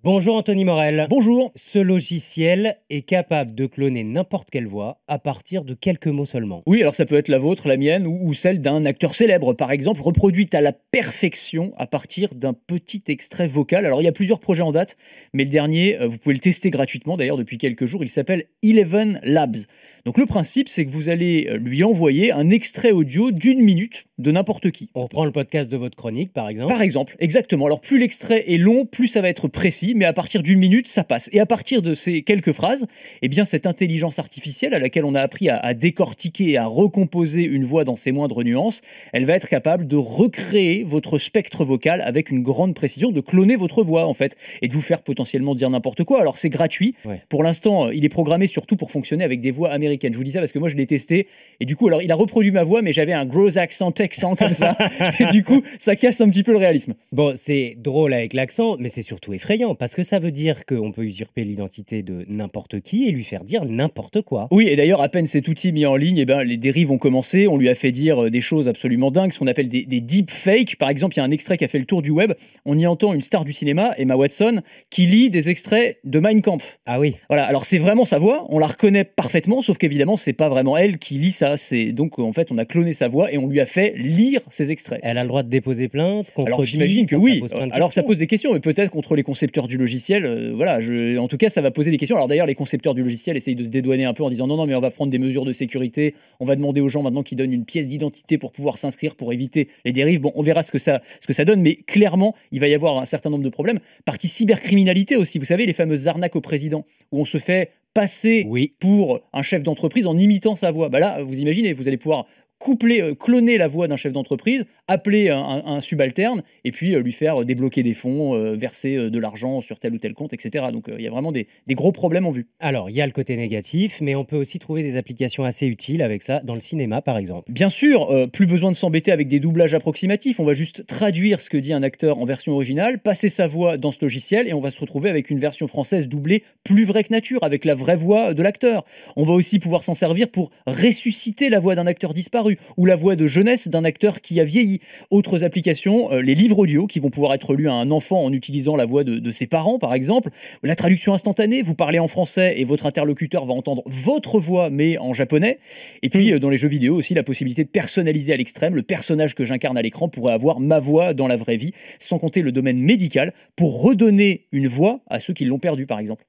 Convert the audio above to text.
Bonjour Anthony Morel. Bonjour. Ce logiciel est capable de cloner n'importe quelle voix à partir de quelques mots seulement. Oui, alors ça peut être la vôtre, la mienne ou celle d'un acteur célèbre, par exemple, reproduite à la perfection à partir d'un petit extrait vocal. Alors il y a plusieurs projets en date, mais le dernier, vous pouvez le tester gratuitement d'ailleurs depuis quelques jours, il s'appelle Eleven Labs. Donc le principe, c'est que vous allez lui envoyer un extrait audio d'une minute de n'importe qui. On reprend le podcast de votre chronique par exemple. Par exemple, exactement. Alors plus l'extrait est long, plus ça va être précis, mais à partir d'une minute, ça passe. Et à partir de ces quelques phrases, eh bien cette intelligence artificielle à laquelle on a appris à décortiquer et à recomposer une voix dans ses moindres nuances, elle va être capable de recréer votre spectre vocal avec une grande précision, de cloner votre voix en fait, et de vous faire potentiellement dire n'importe quoi. Alors c'est gratuit. Ouais. Pour l'instant, il est programmé surtout pour fonctionner avec des voix américaines. Je vous dis ça parce que moi je l'ai testé, et du coup, alors il a reproduit ma voix, mais j'avais un gros accent texan comme ça, et du coup, ça casse un petit peu le réalisme. Bon, c'est drôle avec l'accent, mais c'est surtout effrayant parce que ça veut dire qu'on peut usurper l'identité de n'importe qui et lui faire dire n'importe quoi. Oui, et d'ailleurs, à peine cet outil mis en ligne, eh ben, les dérives ont commencé. On lui a fait dire des choses absolument dingues, ce qu'on appelle des deepfakes. Par exemple, il y a un extrait qui a fait le tour du web. On y entend une star du cinéma, Emma Watson, qui lit des extraits de Mein Kampf. Ah oui. Voilà, alors c'est vraiment sa voix, on la reconnaît parfaitement, sauf qu'évidemment, c'est pas vraiment elle qui lit ça. Donc, en fait, on a cloné sa voix et on lui a fait lire ces extraits. Elle a le droit de déposer plainte contre Alors qui, j'imagine que quand oui. ça pose plein de Alors ça questions. pose des questions, mais peut-être contre les concepteurs du logiciel. Voilà, en tout cas, ça va poser des questions. Alors d'ailleurs, les concepteurs du logiciel essayent de se dédouaner un peu en disant non, non, mais on va prendre des mesures de sécurité. On va demander aux gens maintenant qu'ils donnent une pièce d'identité pour pouvoir s'inscrire pour éviter les dérives. Bon, on verra ce que ça donne, mais clairement, il va y avoir un certain nombre de problèmes. Partie cybercriminalité aussi. Vous savez, les fameuses arnaques au président où on se fait passer Oui. pour un chef d'entreprise en imitant sa voix. Bah là, vous imaginez, vous allez pouvoir cloner la voix d'un chef d'entreprise, appeler un subalterne et puis lui faire débloquer des fonds, verser de l'argent sur tel ou tel compte, etc. Donc il y a vraiment des gros problèmes en vue. Alors, il y a le côté négatif, mais on peut aussi trouver des applications assez utiles avec ça dans le cinéma par exemple. Bien sûr, plus besoin de s'embêter avec des doublages approximatifs, on va juste traduire ce que dit un acteur en version originale, passer sa voix dans ce logiciel et on va se retrouver avec une version française doublée plus vraie que nature, avec la vraie voix de l'acteur. On va aussi pouvoir s'en servir pour ressusciter la voix d'un acteur disparu ou la voix de jeunesse d'un acteur qui a vieilli. Autres applications, les livres audio qui vont pouvoir être lus à un enfant en utilisant la voix de ses parents par exemple, la traduction instantanée, vous parlez en français et votre interlocuteur va entendre votre voix mais en japonais. Et puis dans les jeux vidéo aussi, la possibilité de personnaliser à l'extrême, le personnage que j'incarne à l'écran pourrait avoir ma voix dans la vraie vie, sans compter le domaine médical pour redonner une voix à ceux qui l'ont perdue par exemple.